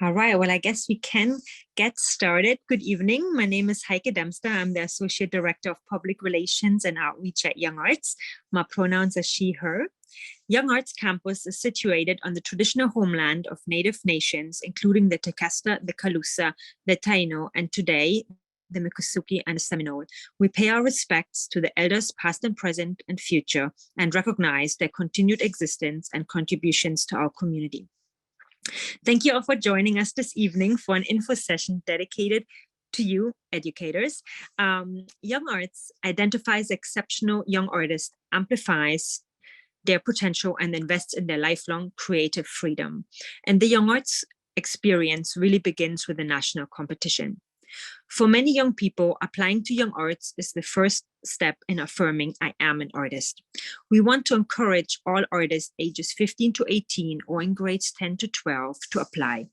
All right, well, I guess we can get started. Good evening. My name is Heke Dempster. I'm the Associate Director of Public Relations and Outreach at YoungArts. My pronouns are she, her. YoungArts campus is situated on the traditional homeland of Native nations, including the Tequesta, the Calusa, the Taino, and today, the Miccosukee and the Seminole. We pay our respects to the elders past and present and future and recognize their continued existence and contributions to our community. Thank you all for joining us this evening for an info session dedicated to you, educators. YoungArts identifies exceptional young artists, amplifies their potential, and invests in their lifelong creative freedom. And the YoungArts experience really begins with a national competition. For many young people, applying to YoungArts is the first step in affirming I am an artist. We want to encourage all artists ages 15 to 18 or in grades 10 to 12 to apply.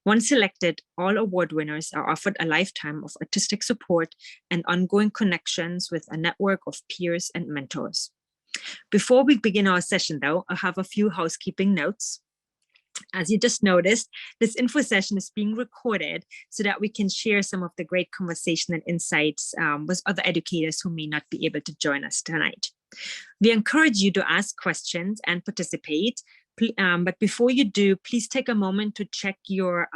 Once selected, all award winners are offered a lifetime of artistic support and ongoing connections with a network of peers and mentors. Before we begin our session, though, I have a few housekeeping notes. As you just noticed, this info session is being recorded so that we can share some of the great conversation and insights with other educators who may not be able to join us tonight. We encourage you to ask questions and participate. But before you do, please take a moment to check your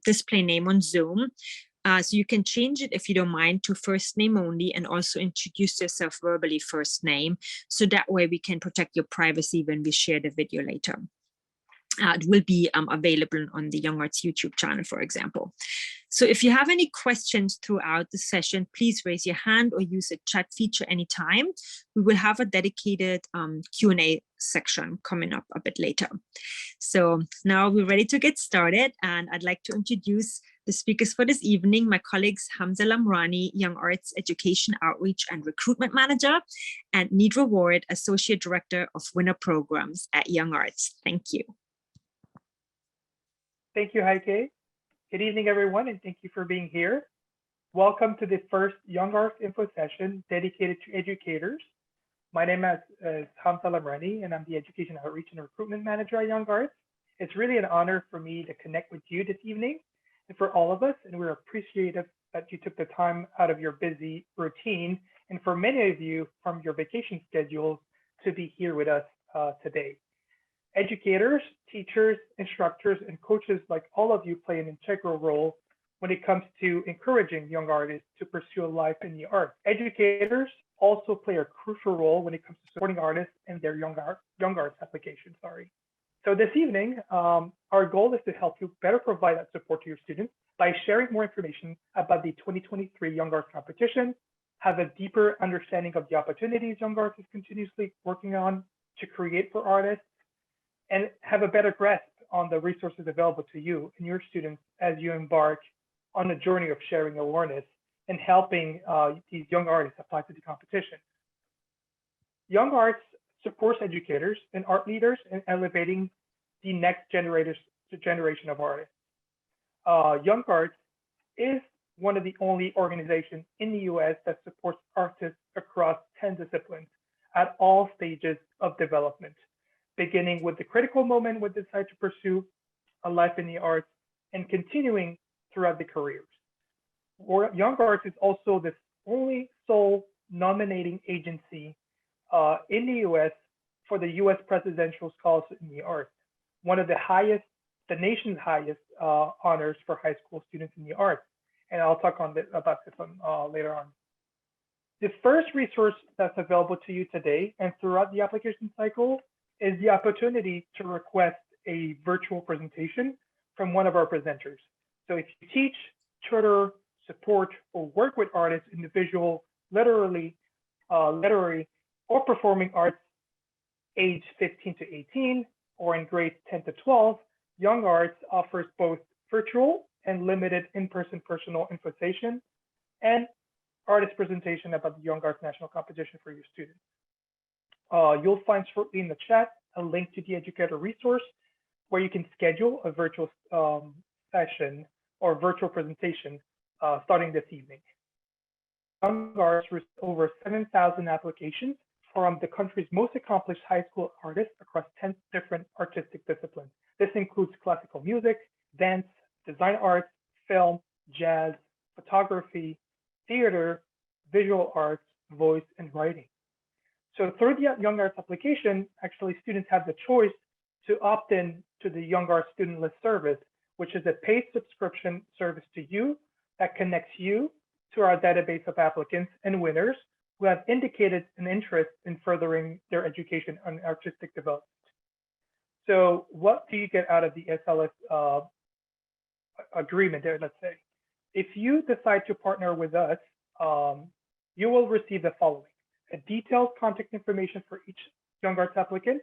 display name on Zoom. So you can change it, if you don't mind, to first name only, and also introduce yourself verbally first name. So that way we can protect your privacy when we share the video later. It will be available on the YoungArts YouTube channel, for example. So if you have any questions throughout the session, please raise your hand or use the chat feature anytime. We will have a dedicated Q&A section coming up a bit later. So now we're ready to get started, and I'd like to introduce the speakers for this evening, my colleagues Hamza Lamrani, YoungArts Education Outreach and Recruitment Manager, and Neidra Ward, Associate Director of Winter Programs at YoungArts. Thank you. Thank you, Heke. Good evening, everyone, and thank you for being here. Welcome to the first YoungArts info session dedicated to educators. My name is Hamza Lamrani, and I'm the Education Outreach and Recruitment Manager at YoungArts. It's really an honor for me to connect with you this evening and for all of us, and we're appreciative that you took the time out of your busy routine and for many of you from your vacation schedules to be here with us today. Educators, teachers, instructors, and coaches like all of you play an integral role when it comes to encouraging young artists to pursue a life in the arts. Educators also play a crucial role when it comes to supporting artists and their young arts application. So this evening, our goal is to help you better provide that support to your students by sharing more information about the 2023 Young Arts competition, have a deeper understanding of the opportunities Young Arts is continuously working on to create for artists, and have a better grasp on the resources available to you and your students as you embark on a journey of sharing awareness and helping these young artists apply to the competition. Young Arts supports educators and art leaders in elevating the next generation of artists. Young Arts is one of the only organizations in the US that supports artists across 10 disciplines at all stages of development, beginning with the critical moment when they decide to pursue a life in the arts and continuing throughout the careers. Young Arts is also the only sole nominating agency in the US for the US Presidential Scholarship in the Arts, one of the highest, the nation's highest honors for high school students in the arts. And I'll talk about this later on. The first resource that's available to you today and throughout the application cycle is the opportunity to request a virtual presentation from one of our presenters. So if you teach, tutor, support, or work with artists in the visual, literary, or performing arts age 15 to 18, or in grades 10 to 12, Young Arts offers both virtual and limited in-person personal info session and artist presentation about the Young Arts National Competition for your students. You'll find shortly in the chat a link to the educator resource where you can schedule a virtual session or virtual presentation starting this evening. Young Arts received over 7,000 applications from the country's most accomplished high school artists across 10 different artistic disciplines. This includes classical music, dance, design arts, film, jazz, photography, theater, visual arts, voice, and writing. So through the Young Arts application, actually students have the choice to opt in to the Young Arts Student List service, which is a paid subscription service to you that connects you to our database of applicants and winners who have indicated an interest in furthering their education and artistic development. So what do you get out of the SLS agreement there, let's say? If you decide to partner with us, you will receive the following: a detailed contact information for each Young Arts applicant,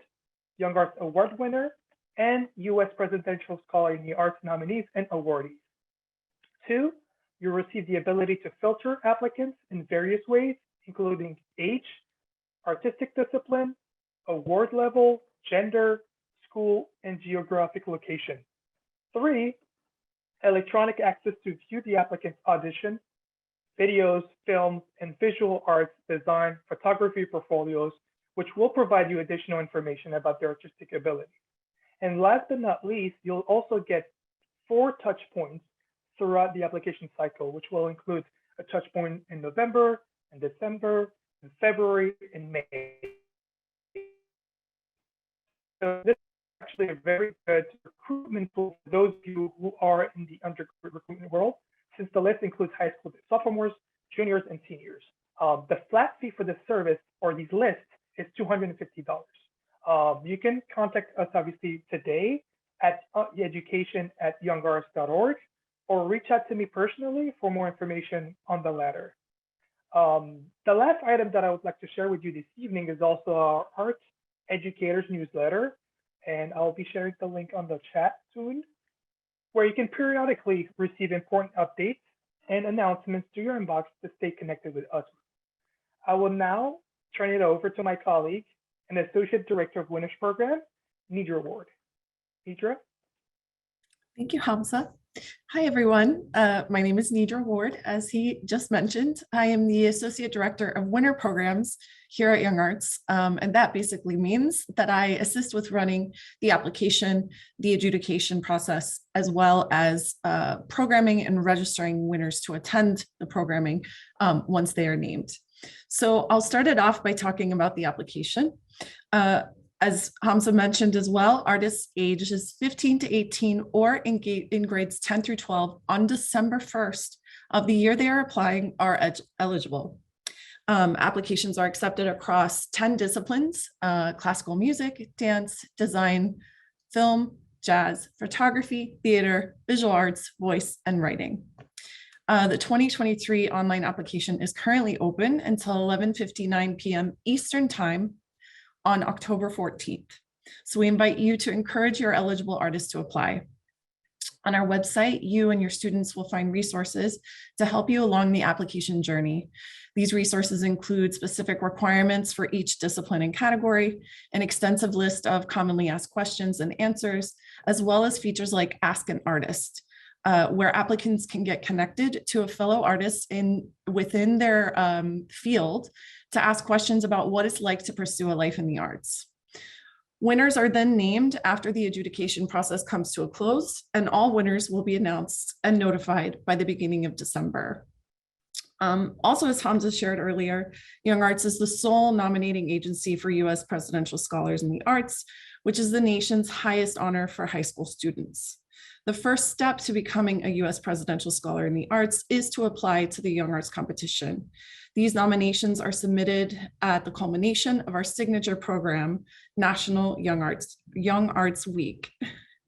Young Arts Award winner, and U.S. Presidential Scholar in the Arts nominees and awardees. 2, you receive the ability to filter applicants in various ways, including age, artistic discipline, award level, gender, school, and geographic location. 3, electronic access to view the applicant's audition, videos, films, and visual arts, design, photography portfolios, which will provide you additional information about their artistic ability. And last but not least, you'll also get 4 touch points throughout the application cycle, which will include a touch point in November, and December, and February, and May. So this is actually a very good recruitment tool for those of you who are in the undergraduate recruitment world, since the list includes high school sophomores, juniors, and seniors. The flat fee for this service or these lists is $250. You can contact us obviously today at education@youngarts.org or reach out to me personally for more information on the latter. The last item that I would like to share with you this evening is also our Arts Educators newsletter, and I'll be sharing the link on the chat soon, where you can periodically receive important updates and announcements to your inbox to stay connected with us. I will now turn it over to my colleague and Associate Director of Winners Program, Neidra Ward. Neidra? Thank you, Hamza. Hi, everyone. My name is Neidra Ward. As he just mentioned, I am the Associate Director of Winner Programs here at Young Arts. And that basically means that I assist with running the application, the adjudication process, as well as programming and registering winners to attend the programming once they are named. So I'll start it off by talking about the application. As Hamza mentioned as well, artists ages 15 to 18 or in grades 10 through 12 on December 1st of the year they are applying are eligible. Applications are accepted across 10 disciplines: classical music, dance, design, film, jazz, photography, theater, visual arts, voice, and writing. The 2023 online application is currently open until 11:59 p.m. Eastern Time on October 14th. So we invite you to encourage your eligible artists to apply. On our website, you and your students will find resources to help you along the application journey. These resources include specific requirements for each discipline and category, an extensive list of commonly asked questions and answers, as well as features like Ask an Artist, where applicants can get connected to a fellow artist within their field to ask questions about what it's like to pursue a life in the arts. Winners are then named after the adjudication process comes to a close, and all winners will be announced and notified by the beginning of December. Also, as Hamza shared earlier, Young Arts is the sole nominating agency for U.S. Presidential Scholars in the Arts, which is the nation's highest honor for high school students. The first step to becoming a U.S. Presidential Scholar in the Arts is to apply to the Young Arts competition. These nominations are submitted at the culmination of our signature program, National Young Arts Week.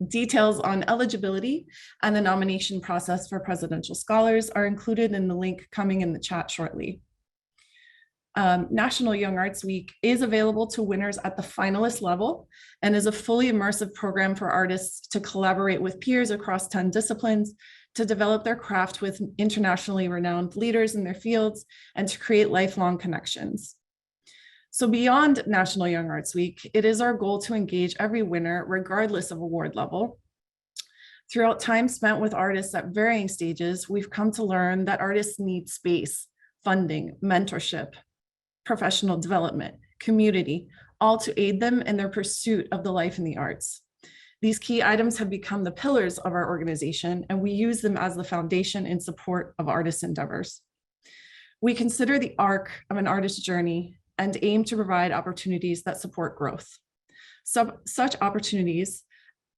Details on eligibility and the nomination process for presidential scholars are included in the link coming in the chat shortly. National Young Arts Week is available to winners at the finalist level and is a fully immersive program for artists to collaborate with peers across 10 disciplines, to develop their craft with internationally renowned leaders in their fields, and to create lifelong connections. So beyond National Young Arts Week, it is our goal to engage every winner regardless of award level. Throughout time spent with artists at varying stages, we've come to learn that artists need space, funding, mentorship, professional development, community, all to aid them in their pursuit of the life in the arts. These key items have become the pillars of our organization, and we use them as the foundation in support of artists' endeavors. We consider the arc of an artist's journey and aim to provide opportunities that support growth. Such opportunities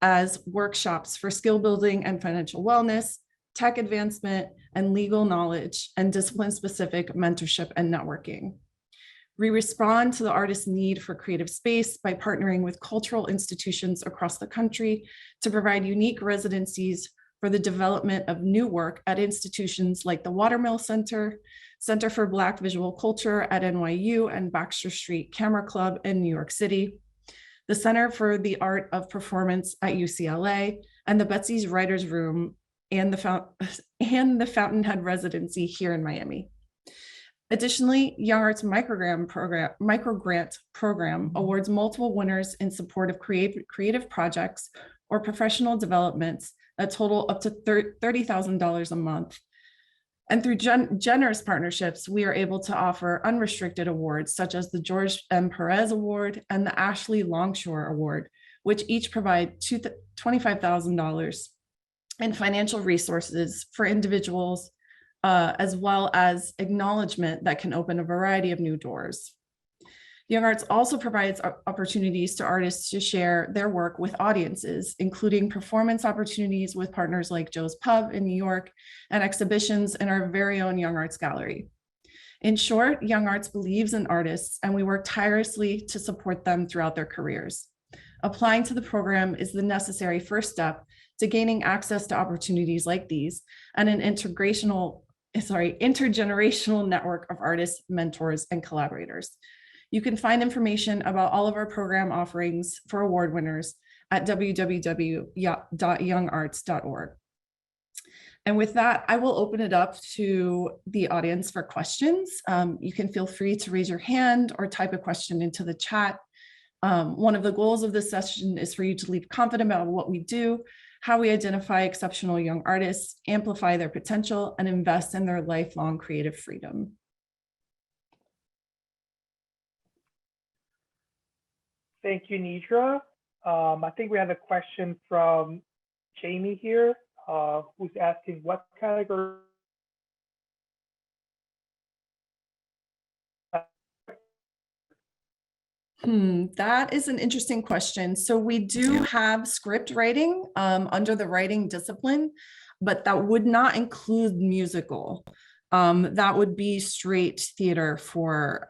as workshops for skill building and financial wellness, tech advancement, and legal knowledge, and discipline-specific mentorship and networking. We respond to the artist's need for creative space by partnering with cultural institutions across the country to provide unique residencies for the development of new work at institutions like the Watermill Center, Center for Black Visual Culture at NYU, and Baxter Street Camera Club in New York City, the Center for the Art of Performance at UCLA, and the Betsy's Writers Room and the Fountainhead Residency here in Miami. Additionally, YoungArts Microgrant Program awards multiple winners in support of creative projects or professional developments that total up to $30,000 a month. And through generous partnerships, we are able to offer unrestricted awards such as the George M. Perez Award and the Ashley Longshore Award, which each provide $25,000 in financial resources for individuals, as well as acknowledgement that can open a variety of new doors. YoungArts also provides opportunities to artists to share their work with audiences, including performance opportunities with partners like Joe's Pub in New York and exhibitions in our very own YoungArts Gallery. In short, YoungArts believes in artists, and we work tirelessly to support them throughout their careers. Applying to the program is the necessary first step to gaining access to opportunities like these and an intergenerational network of artists, mentors, and collaborators. You can find information about all of our program offerings for award winners at www.youngarts.org. And with that, I will open it up to the audience for questions. You can feel free to raise your hand or type a question into the chat. One of the goals of this session is for you to leave confident about what we do, how we identify exceptional young artists, amplify their potential, and invest in their lifelong creative freedom. Thank you, Neidra. I think we have a question from Jamie here, who's asking what category. That is an interesting question. So we do have script writing under the writing discipline, but that would not include musical. That would be straight theater for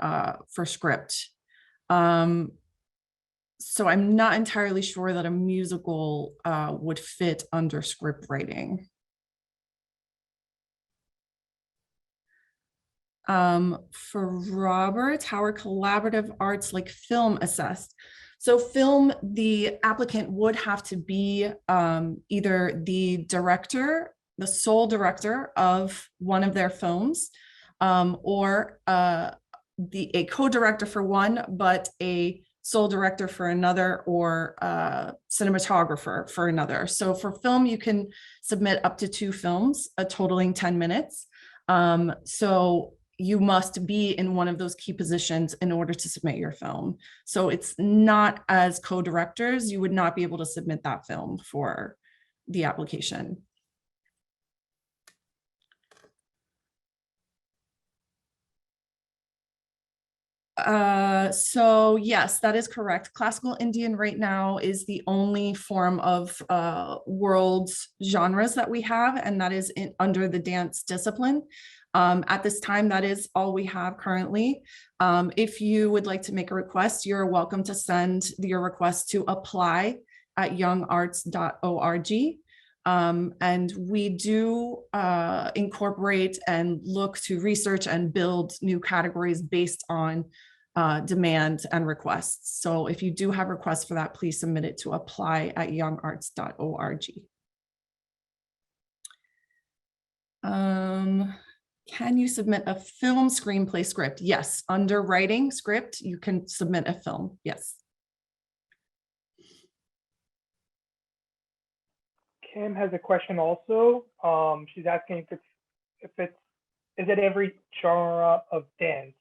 script. So I'm not entirely sure that a musical would fit under script writing. For Robert, how are collaborative arts like film assessed? So film, the applicant would have to be either the director, the sole director of one of their films, or a co-director for one, but a sole director for another, or cinematographer for another. So for film, you can submit up to 2 films, totaling 10 minutes. So you must be in one of those key positions in order to submit your film. So it's not as co-directors, you would not be able to submit that film for the application. So yes, that is correct. Classical Indian right now is the only form of world genres that we have, and that is under the dance discipline. At this time, that is all we have currently. If you would like to make a request, you're welcome to send your request to apply@youngarts.org. And we do incorporate and look to research and build new categories based on demand and requests. So if you do have requests for that, please submit it to apply@youngarts.org. Can you submit a film screenplay script? Yes, under writing script, you can submit a film, yes. Kim has a question also. She's asking is it every genre of dance?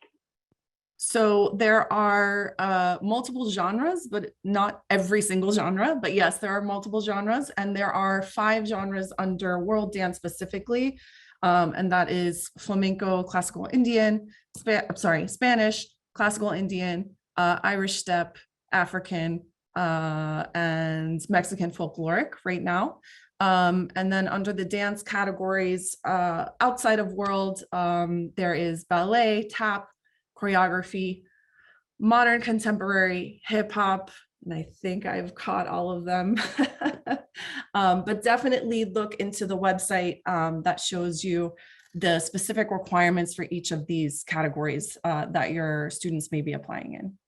So there are multiple genres, but not every single genre. But yes, there are multiple genres, and there are 5 genres under world dance specifically. And that is flamenco, classical Indian, Spanish, classical Indian, Irish step, African, and Mexican folkloric right now. And then under the dance categories outside of world, there is ballet, tap, choreography, modern contemporary, hip hop, and I think I've caught all of them. But definitely look into the website that shows you the specific requirements for each of these categories that your students may be applying in.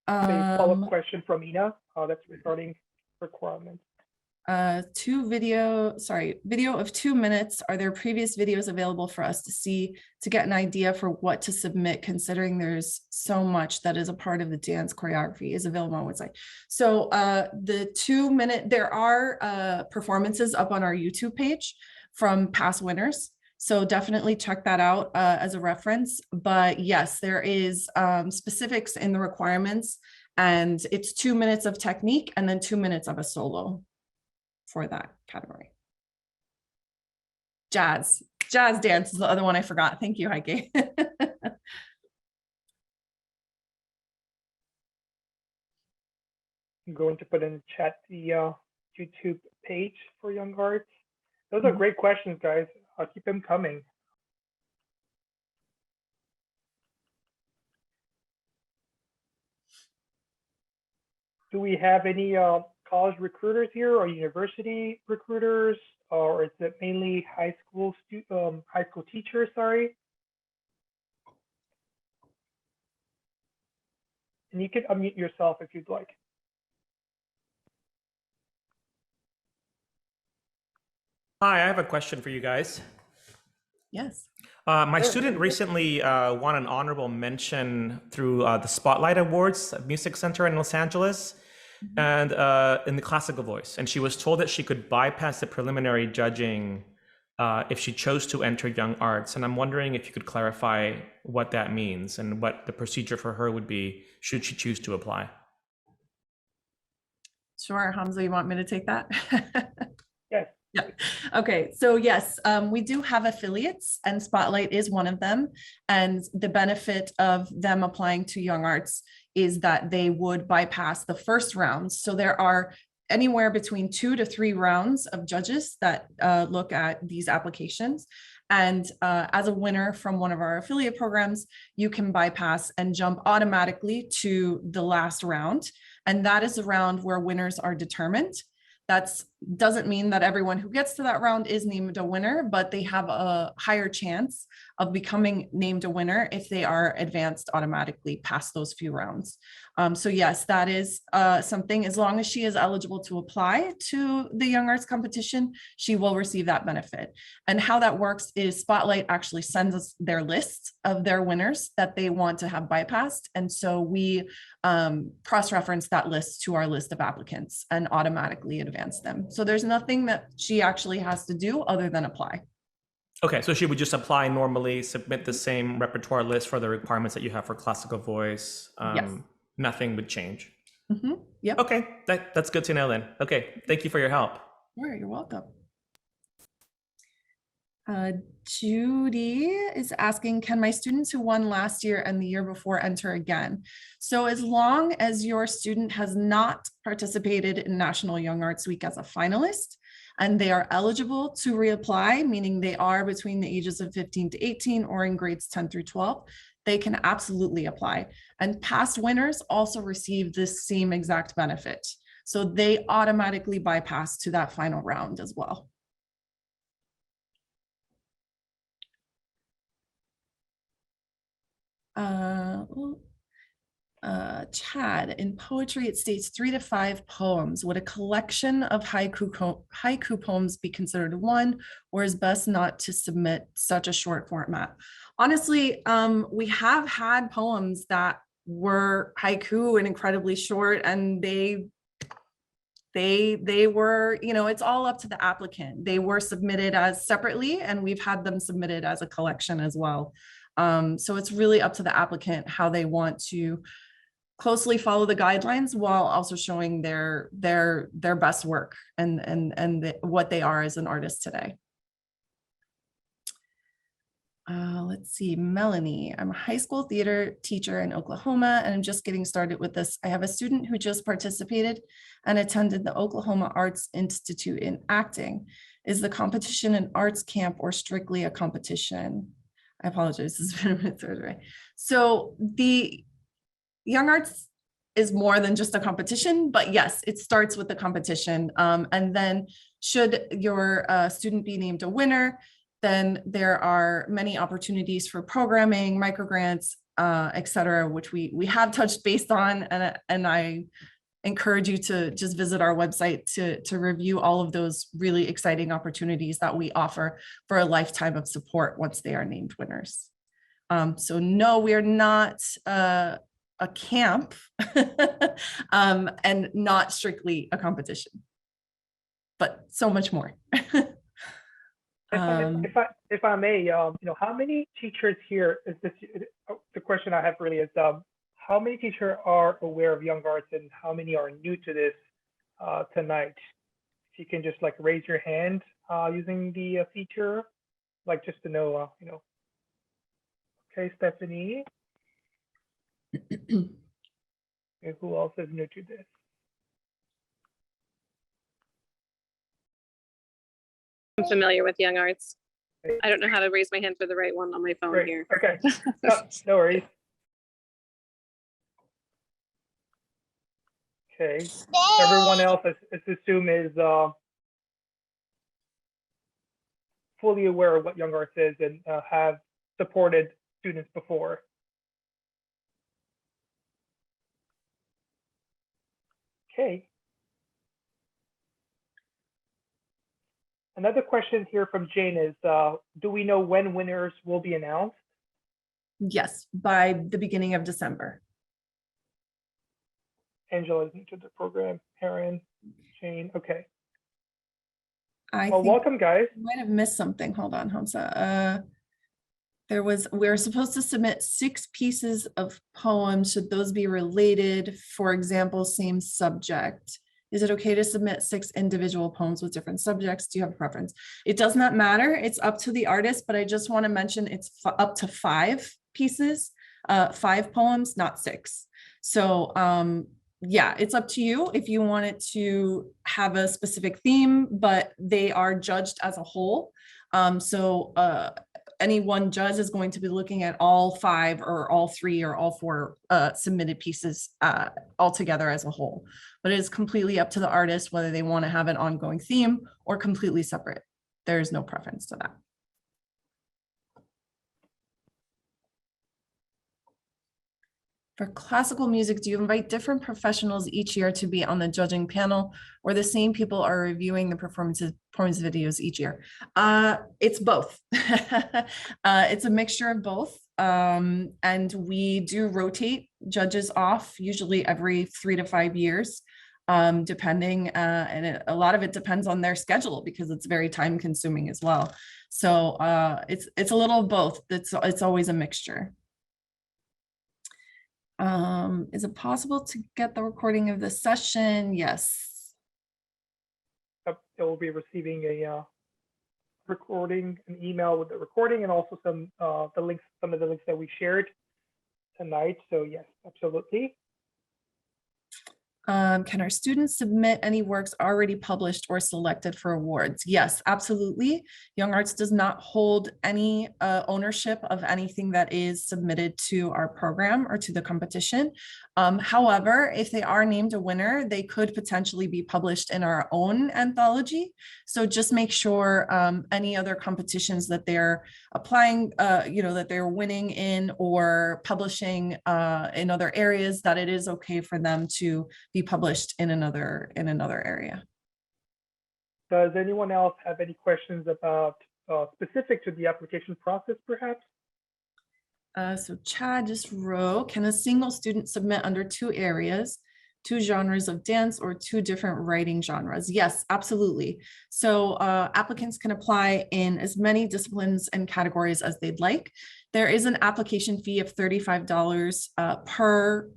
A follow-up question from Ina that's regarding requirements. Video of 2 minutes. Are there previous videos available for us to see to get an idea for what to submit, considering there's so much that is a part of the dance choreography is available on the website? So the 2 minute, there are performances up on our YouTube page from past winners. So definitely check that out as a reference. But yes, there is specifics in the requirements, and it's 2 minutes of technique and then 2 minutes of a solo for that category. Jazz dance is the other one I forgot. Thank you, Heke. I'm going to put in the chat the YouTube page for YoungArts. Those are great questions, guys. I'll keep them coming. Do we have any college recruiters here, or university recruiters, or is it mainly high school teachers? Sorry. And you can unmute yourself if you'd like. Hi, I have a question for you guys. Yes. My student recently won an honorable mention through the Spotlight Awards at Music Center in Los Angeles, and in the classical voice. And she was told that she could bypass the preliminary judging if she chose to enter YoungArts. And I'm wondering if you could clarify what that means and what the procedure for her would be should she choose to apply. Sure, Hamza, you want me to take that? Yes. Yeah. Okay. So yes, we do have affiliates, and Spotlight is one of them. And the benefit of them applying to YoungArts is that they would bypass the first round. So there are anywhere between 2 to 3 rounds of judges that look at these applications. And as a winner from one of our affiliate programs, you can bypass and jump automatically to the last round. And that is the round where winners are determined. That doesn't mean that everyone who gets to that round is named a winner, but they have a higher chance of becoming named a winner if they are advanced automatically past those few rounds. So yes, that is something. As long as she is eligible to apply to the YoungArts competition, she will receive that benefit. And how that works is Spotlight actually sends us their list of their winners that they want to have bypassed. And so we cross-reference that list to our list of applicants and automatically advance them. So there's nothing that she actually has to do other than apply. Okay, so she would just apply normally, submit the same repertoire list for the requirements that you have for classical voice. Yes. Nothing would change. Yep. Okay, that's good to know then. Okay, thank you for your help. Sure, you're welcome. Judy is asking, can my students who won last year and the year before enter again? So as long as your student has not participated in National Young Arts Week as a finalist, and they are eligible to reapply, meaning they are between the ages of 15 to 18 or in grades 10 through 12, they can absolutely apply. And past winners also receive this same exact benefit. So they automatically bypass to that final round as well. Chad, in poetry, it states 3 to 5 poems. Would a collection of haiku poems be considered one, or is best not to submit such a short format? Honestly, we have had poems that were haiku and incredibly short, and they They were, it's all up to the applicant. They were submitted as separately, and we've had them submitted as a collection as well. So it's really up to the applicant how they want to closely follow the guidelines while also showing their best work and what they are as an artist today. Let's see, Melanie. I'm a high school theater teacher in Oklahoma, and I'm just getting started with this. I have a student who just participated and attended the Oklahoma Arts Institute in acting. Is the competition an arts camp or strictly a competition? I apologize, this has been my third way. So the Young Arts is more than just a competition, but yes, it starts with the competition. And then should your student be named a winner, then there are many opportunities for programming, microgrants, et cetera, which we have touched base on. And I encourage you to just visit our website to review all of those really exciting opportunities that we offer for a lifetime of support once they are named winners. So no, we are not a camp and not strictly a competition, but so much more. If I may, how many teachers here is this? The question I have really is, how many teachers are aware of Young Arts and how many are new to this tonight? If you can just like raise your hand using the feature, like just to know, Okay, Stephanie. And who else is new to this? I'm familiar with Young Arts. I don't know how to raise my hand for the right one on my phone Great. here. Okay, no worries. Okay, everyone else, let's assume is fully aware of what Young Arts is and have supported students before. Okay. Another question here from Jane is, do we know when winners will be announced? Yes, by the beginning of December. Angela is new to the program. Erin, Jane, okay. I Well, think welcome, guys. I might have missed something. Hold on, Hamza. We're supposed to submit 6 pieces of poems. Should those be related? For example, same subject. Is it okay to submit 6 individual poems with different subjects? Do you have a preference? It does not matter. It's up to the artist, but I just want to mention it's up to 5 pieces, 5 poems, not 6. So yeah, it's up to you if you want it to have a specific theme, but they are judged as a whole. So any one judge is going to be looking at all 5 or all 3 or all 4 submitted pieces all together as a whole. But it is completely up to the artist whether they want to have an ongoing theme or completely separate. There is no preference to that. For classical music, do you invite different professionals each year to be on the judging panel, or the same people are reviewing the performance videos each year? It's both. It's a mixture of both. And we do rotate judges off usually every 3 to 5 years, depending, and a lot of it depends on their schedule because it's very time consuming as well. So it's a little of both. It's always a mixture. Is it possible to get the recording of the session? Yes. They will be receiving a recording, an email with the recording, and also some of the links that we shared tonight. So yes, absolutely. Can our students submit any works already published or selected for awards? Yes, absolutely. Young Arts does not hold any ownership of anything that is submitted to our program or to the competition. However, if they are named a winner, they could potentially be published in our own anthology. So just make sure any other competitions that they're applying, that they're winning in or publishing in other areas, that it is okay for them to be published in another area. Does anyone else have any questions about specific to the application process, perhaps? So Chad just wrote, can a single student submit under 2 areas? 2 genres of dance or 2 different writing genres? Yes, absolutely. So applicants can apply in as many disciplines and categories as they'd like. There is an application fee of $35 per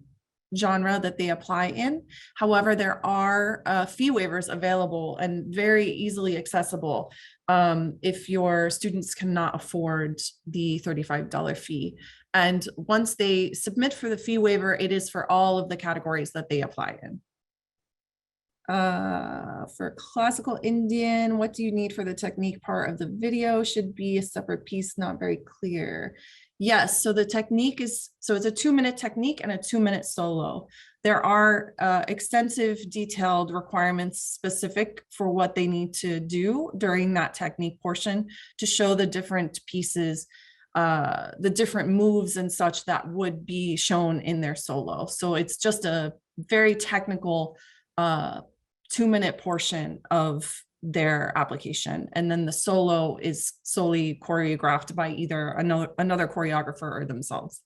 genre that they apply in. However, there are fee waivers available and very easily accessible if your students cannot afford the $35 fee. And once they submit for the fee waiver, it is for all of the categories that they apply in. For classical Indian, what do you need for the technique part of the video? Should be a separate piece, not very clear. Yes, so the technique is, so it's a 2-minute technique and a 2-minute solo. There are extensive detailed requirements specific for what they need to do during that technique portion to show the different pieces, the different moves and such that would be shown in their solo. So it's just a very technical 2-minute portion of their application. And then the solo is solely choreographed by either another choreographer or themselves.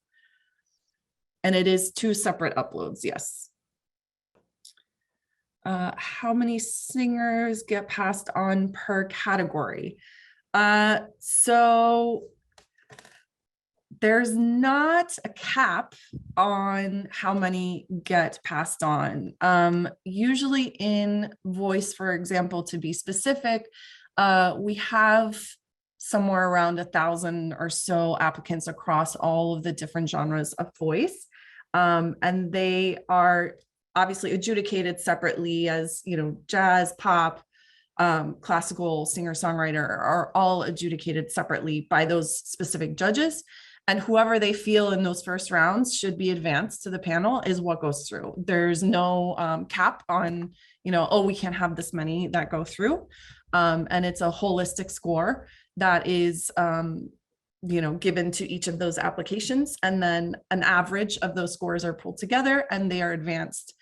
And it is 2 separate uploads, yes. How many singers get passed on per category? So there's not a cap on how many get passed on. Usually in voice, for example, to be specific, we have somewhere around 1,000 or so applicants across all of the different genres of voice. And they are obviously adjudicated separately as, you know, jazz, pop, classical, singer-songwriter are all adjudicated separately by those specific judges. And whoever they feel in those first rounds should be advanced to the panel is what goes through. There's no cap on, you know, oh, we can't have this many that go through. And it's a holistic score that is, you know, given to each of those applications. And then an average of those scores are pulled together and they are advanced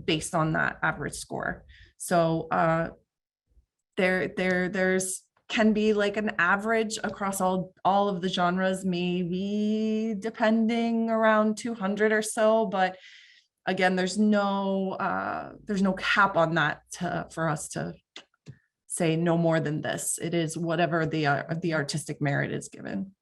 based on that average score. So there's can be like an average across all of the genres, maybe depending around 200 or so, but again, there's no cap on that for us to say no more than this. It is whatever the artistic merit is given.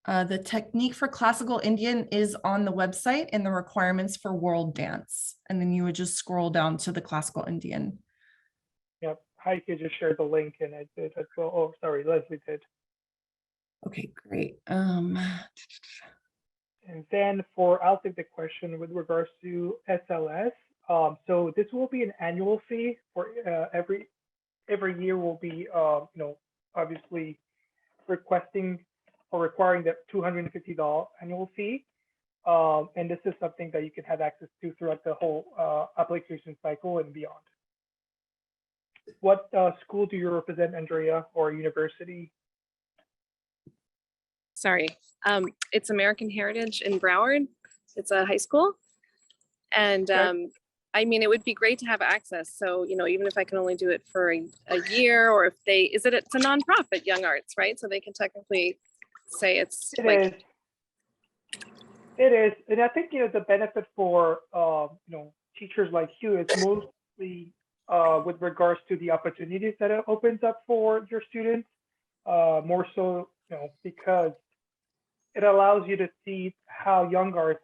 The technique for classical Indian is on the website in the requirements for world dance. And then you would just scroll down to the classical Indian. Yep, Heke just shared the link and I did as well. Oh, sorry, Leslie did. Okay, great. And then I'll take the question with regards to SLS. So this will be an annual fee for every year will be, you know, obviously requesting or requiring that $250 annual fee. And this is something that you can have access to throughout the whole application cycle and beyond. What school do you represent, Andrea, or university? Sorry, it's American Heritage in Broward. It's a high school. And I mean, it would be great to have access. So, you know, even if I can only do it for a year, or if it's a nonprofit, YoungArts, right? So they can technically say it is, and I think, you know, the benefit for you know, teachers like you is mostly with regards to the opportunities that it opens up for your students, more so, you know, because it allows you to see how YoungArts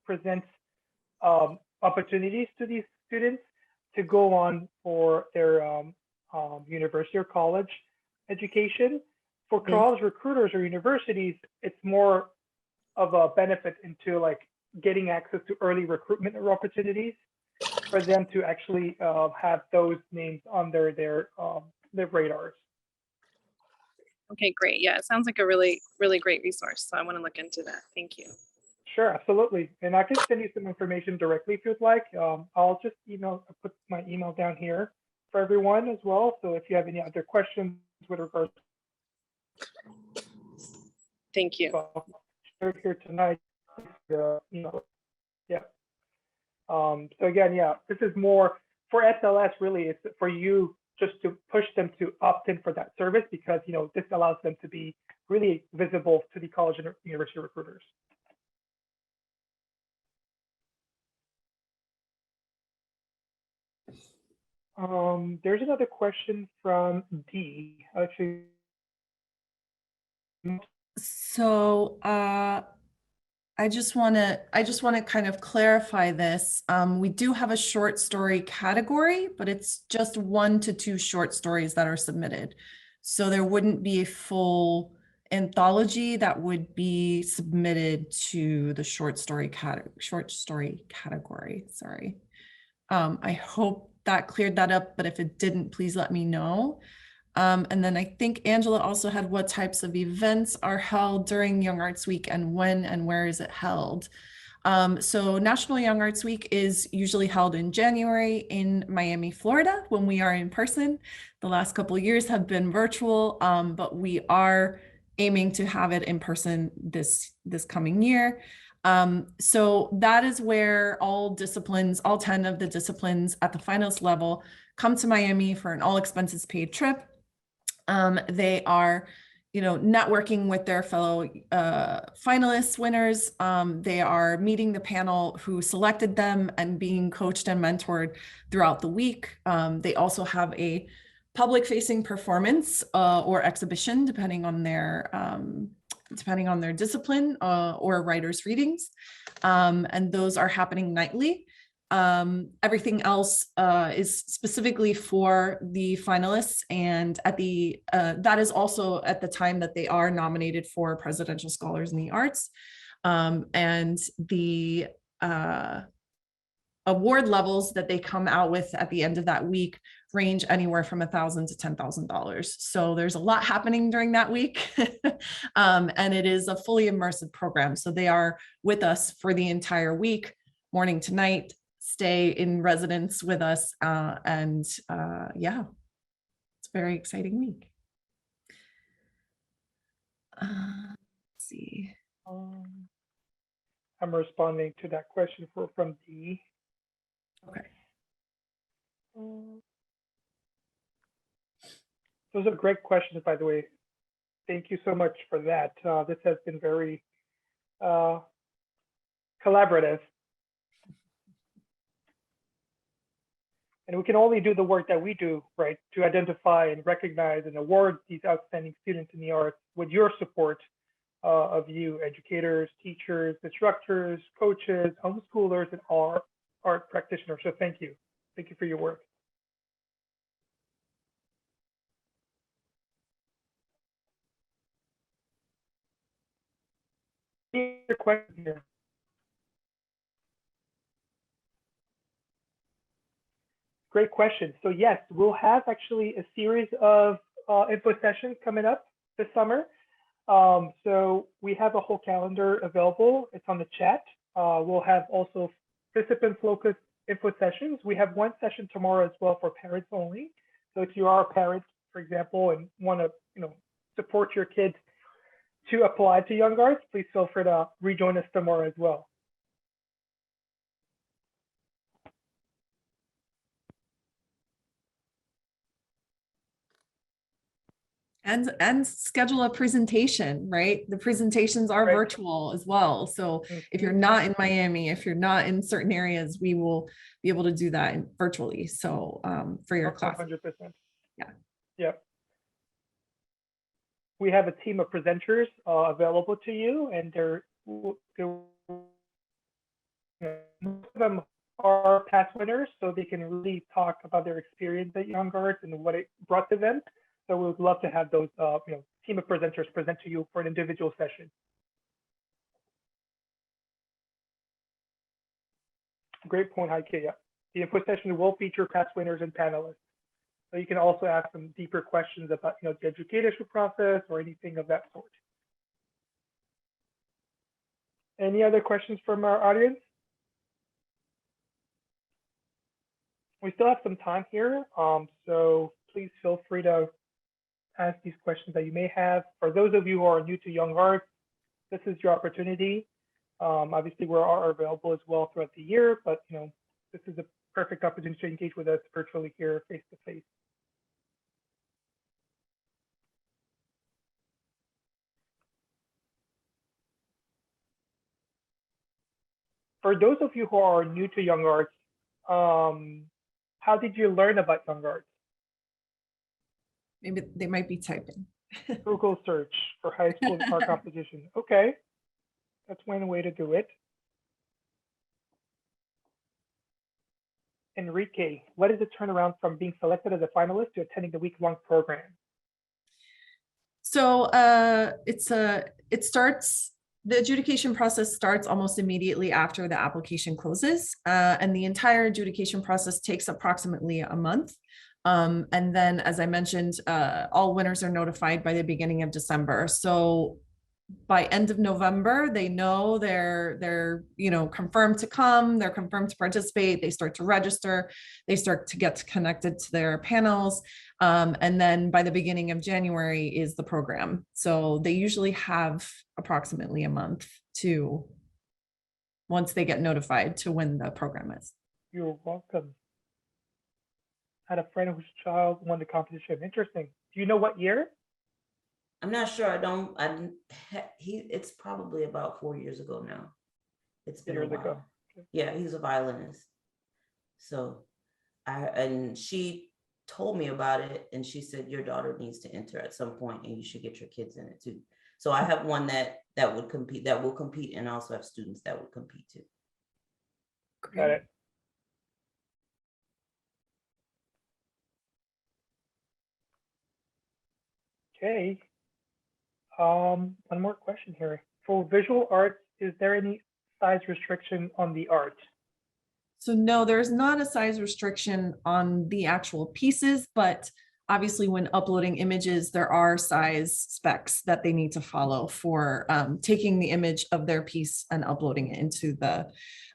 presents opportunities to these students to go on for their university or college education. For college recruiters or universities, it's more of a benefit into like getting access to early recruitment opportunities for them to actually have those names on their radars. Okay, great. Yeah, it sounds like a really, really great resource. So I want to look into that. Thank you. Sure, absolutely. And I can send you some information directly if you'd like. I'll just put my email down here for everyone as well. So if you have any other questions with regards Thank you. Here tonight, you know, yeah. So again, yeah, this is more for SLS. Really, it's for you just to push them to opt in for that service because, you know, this allows them to be really visible to the college and university recruiters. There's another question from D. Actually, So I just want to kind of clarify this. We do have a short story category, but it's just 1 to 2 short stories that are submitted. So there wouldn't be a full anthology that would be submitted to the short story category. Sorry. I hope that cleared that up, but if it didn't, please let me know. And then I think Angela also had what types of events are held during Young Arts Week and when and where is it held? So National Young Arts Week is usually held in January in Miami, Florida, when we are in person. The last couple of years have been virtual, but we are aiming to have it in person this coming year. So that is where all disciplines, all 10 of the disciplines at the finalist level come to Miami for an all expenses paid trip. They are, networking with their fellow finalists, winners. They are meeting the panel who selected them and being coached and mentored throughout the week. They also have a public facing performance or exhibition, depending on their discipline or writers' readings. And those are happening nightly. Everything else is specifically for the finalists, and that is also at the time that they are nominated for Presidential Scholars in the Arts. And the award levels that they come out with at the end of that week range anywhere from $1,000 to $10,000. So there's a lot happening during that week. And it is a fully immersive program. So they are with us for the entire week, morning to night, stay in residence with us. Yeah, it's a very exciting week. Let's see. I'm responding to that question from D. Okay. Those are great questions, by the way. Thank you so much for that. This has been very collaborative. And we can only do the work that we do, right, to identify and recognize and award these outstanding students in the arts with your support of you, educators, teachers, instructors, coaches, homeschoolers, and all art practitioners. So thank you. Thank you for your work. Your question here. Great question. So yes, we'll have actually a series of info sessions coming up this summer. So we have a whole calendar available. It's on the chat. We'll have also participant-focused info sessions. We have one session tomorrow as well for parents only. So if you are a parent, for example, and want to support your kids to apply to Young Arts, please feel free to rejoin us tomorrow as well. And schedule a presentation, right? The presentations are virtual as well. So if you're not in Miami, if you're not in certain areas, we will be able to do that virtually. So for your class. 100%. Yeah. Yep. We have a team of presenters available to you, and most of them are past winners, so they can really talk about their experience at Young Arts and what it brought to them. So we would love to have those team of presenters present to you for an individual session. Great point, Heke. Yeah. The info session will feature past winners and panelists. So you can also ask some deeper questions about the educatorship process or anything of that sort. Any other questions from our audience? We still have some time here, so please feel free to ask these questions that you may have. For those of you who are new to Young Arts, this is your opportunity. Obviously, we are available as well throughout the year, but this is a perfect opportunity to engage with us virtually here, face to face. for those of you who are new to YoungArts, how did you learn about YoungArts? Maybe they might be typing. Google search for high school art competition. Okay, that's one way to do it. Enrique, what is the turnaround from being selected as a finalist to attending the week-long program? So the adjudication process starts almost immediately after the application closes, and the entire adjudication process takes approximately a month. And then, as I mentioned, all winners are notified by the beginning of December. So by end of November, they know they're confirmed to come, they're confirmed to participate, they start to register, they start to get connected to their panels. And then by the beginning of January is the program. So they usually have approximately a month to, once they get notified, to when the program is. You're welcome. I had a friend whose child won the competition. Interesting. Do you know what year? I'm not sure. It's probably about 4 years ago now. It's been a while. Ago. Yeah, he's a violinist. So she told me about it, and she said your daughter needs to enter at some point, and you should get your kids in it too. So I have one that will compete, and also have students that would compete too. Got it. Okay. One more question here. For visual arts, is there any size restriction on the art? So no, there's not a size restriction on the actual pieces, but obviously when uploading images, there are size specs that they need to follow for taking the image of their piece and uploading it into the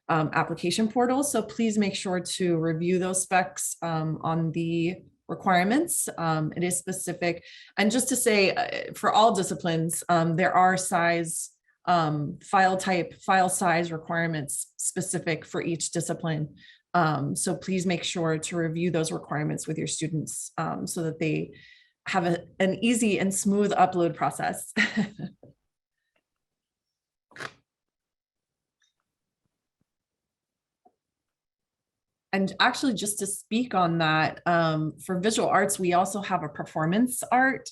application portal. So please make sure to review those specs on the requirements. It is specific. And just to say, for all disciplines, there are size, file type, file size requirements specific for each discipline. So please make sure to review those requirements with your students so that they have an easy and smooth upload process. And actually, just to speak on that, for visual arts, we also have a performance art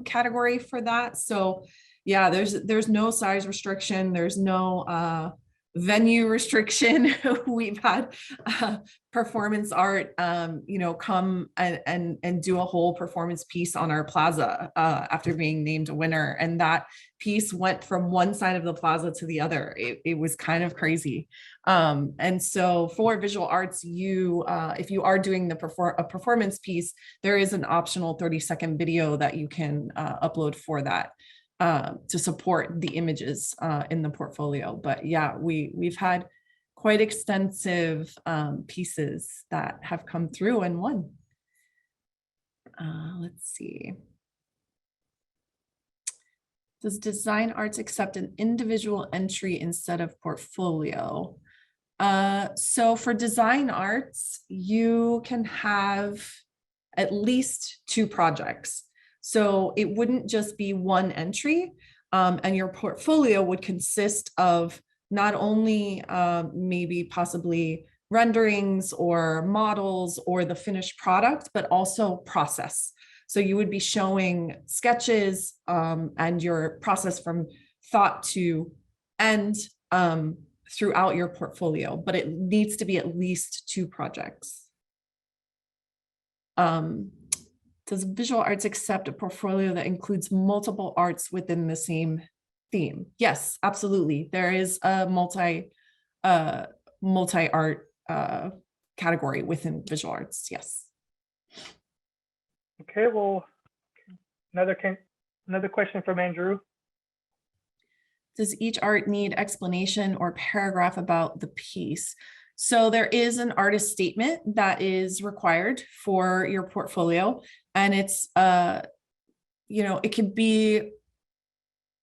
category for that. So yeah, there's no size restriction. There's no venue restriction. We've had performance art, come and do a whole performance piece on our plaza after being named a winner. And that piece went from one side of the plaza to the other. It was kind of crazy. And so for visual arts, if you are doing a performance piece, there is an optional 30-second video that you can upload for that. To support the images in the portfolio. But yeah, we've had quite extensive pieces that have come through and won. Let's see. Does Design Arts accept an individual entry instead of portfolio? So for Design Arts, you can have at least 2 projects. So it wouldn't just be one entry, and your portfolio would consist of not only maybe possibly renderings or models or the finished product, but also process. So you would be showing sketches and your process from thought to end throughout your portfolio, but it needs to be at least 2 projects. Does visual arts accept a portfolio that includes multiple arts within the same theme? Yes, absolutely. There is a multi-art category within visual arts. Yes. Okay. Well, another question from Andrew. Does each art need explanation or paragraph about the piece? So there is an artist statement that is required for your portfolio, and it's, it could be,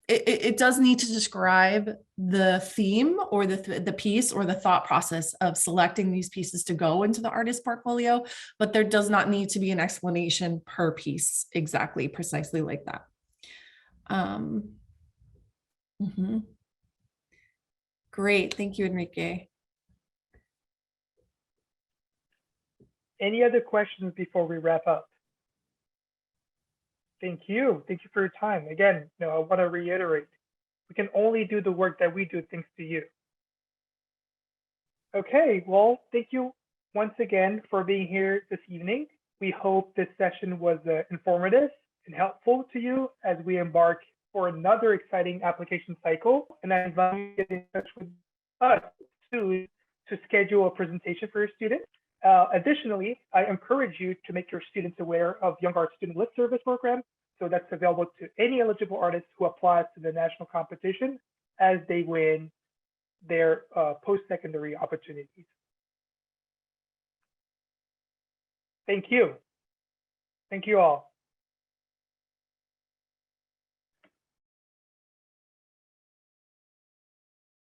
it does need to describe the theme or the piece or the thought process of selecting these pieces to go into the artist portfolio, but there does not need to be an explanation per piece precisely like that. Great, thank you, Enrique. Any other questions before we wrap up? Thank you. Thank you for your time. Again, I want to reiterate, we can only do the work that we do thanks to you. Okay, well, thank you once again for being here this evening. We hope this session was informative and helpful to you as we embark for another exciting application cycle. And I invite you to get in touch with us soon to schedule a presentation for your students. Additionally, I encourage you to make your students aware of YoungArts Student List Service Program. So that's available to any eligible artists who apply to the national competition as they win their post-secondary opportunities. Thank you. Thank you all.